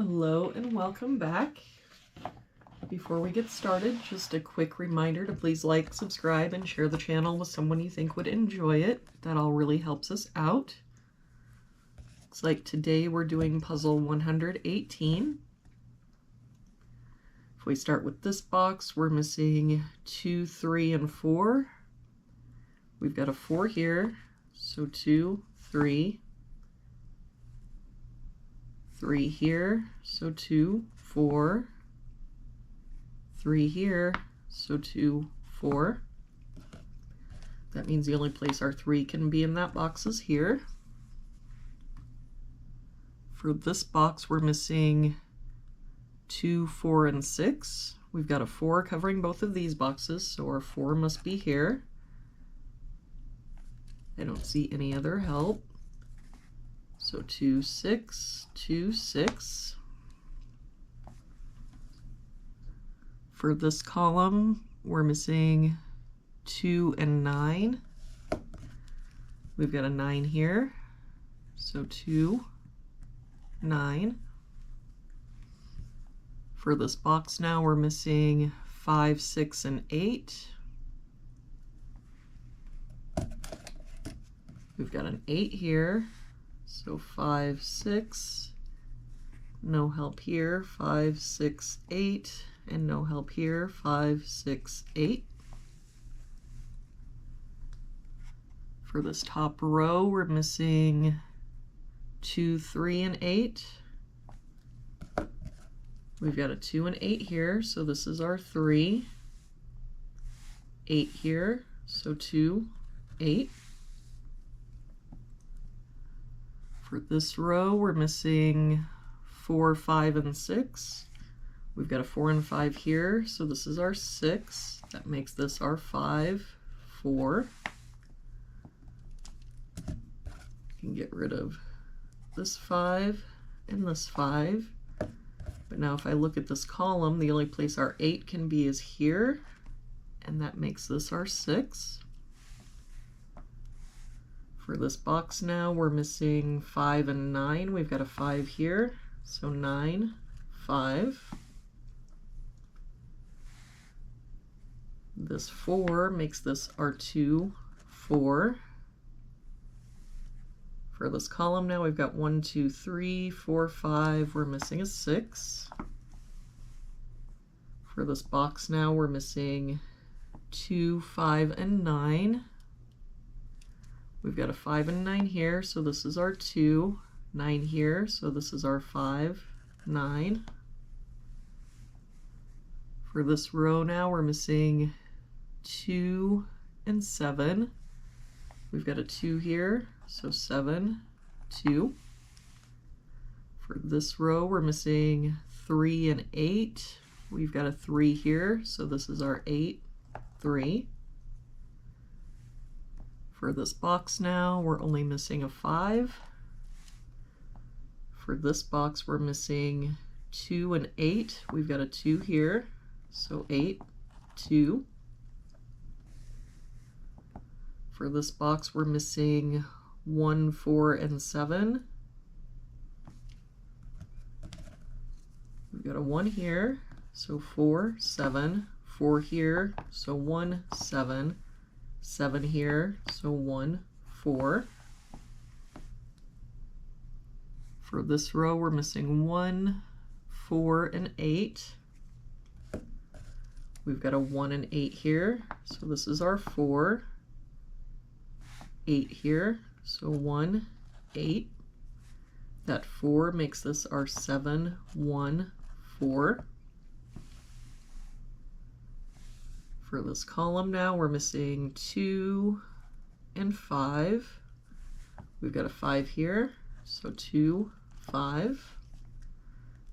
Hello and welcome back. Before we get started, just a quick reminder to please like, subscribe, and share the channel with someone you think would enjoy it. That all really helps us out. Looks like today we're doing puzzle 118. If we start with this box, we're missing 2, 3, and 4. We've got a 4 here, so 2, 3. 3 here, so 2, 4. 3 here, so 2, 4. That means the only place our 3 can be in that box is here. For this box, we're missing 2, 4, and 6. We've got a 4 covering both of these boxes, so our 4 must be here. I don't see any other help. So 2, 6, 2, 6. For this column, we're missing 2 and 9. We've got a 9 here, so 2, 9. For this box now, we're missing 5, 6, and 8. We've got an 8 here, so 5, 6. No help here, 5, 6, 8. And no help here, 5, 6, 8. For this top row, we're missing 2, 3, and 8. We've got a 2 and 8 here, so this is our 3. 8 here, so 2, 8. For this row, we're missing 4, 5, and 6. We've got a 4 and 5 here, so this is our 6. That makes this our 5, 4. You can get rid of this 5 and this 5. But now if I look at this column, the only place our 8 can be is here, and that makes this our 6. For this box now, we're missing 5 and 9. We've got a 5 here, so 9, 5. This 4 makes this our 2, 4. For this column now, we've got 1, 2, 3, 4, 5. We're missing a 6. For this box now, we're missing 2, 5, and 9. We've got a 5 and 9 here, so this is our 2. 9 here, so this is our 5, 9. For this row now, we're missing 2 and 7. We've got a 2 here, so 7, 2. For this row, we're missing 3 and 8. We've got a 3 here, so this is our 8, 3. For this box now, we're only missing a 5. For this box, we're missing 2 and 8. We've got a 2 here, so 8, 2. For this box, we're missing 1, 4, and 7. We've got a 1 here, so 4, 7. 4 here, so 1, 7. 7 here, so 1, 4. For this row, we're missing 1, 4, and 8. We've got a 1 and 8 here, so this is our 4. 8 here, so 1, 8. That 4 makes this our 7, 1, 4. For this column now, we're missing 2 and 5. We've got a 5 here, so 2, 5.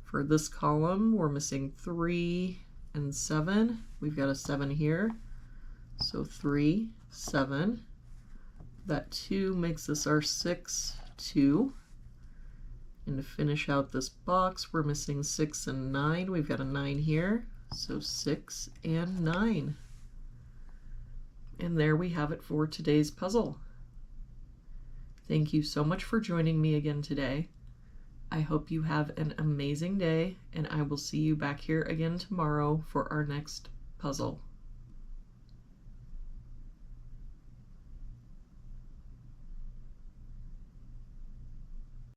For this column, we're missing 3 and 7. We've got a 7 here, so 3, 7. That 2 makes this our 6, 2. And to finish out this box, we're missing 6 and 9. We've got a 9 here, so 6 and 9. And there we have it for today's puzzle. Thank you so much for joining me again today. I hope you have an amazing day, and I will see you back here again tomorrow for our next puzzle.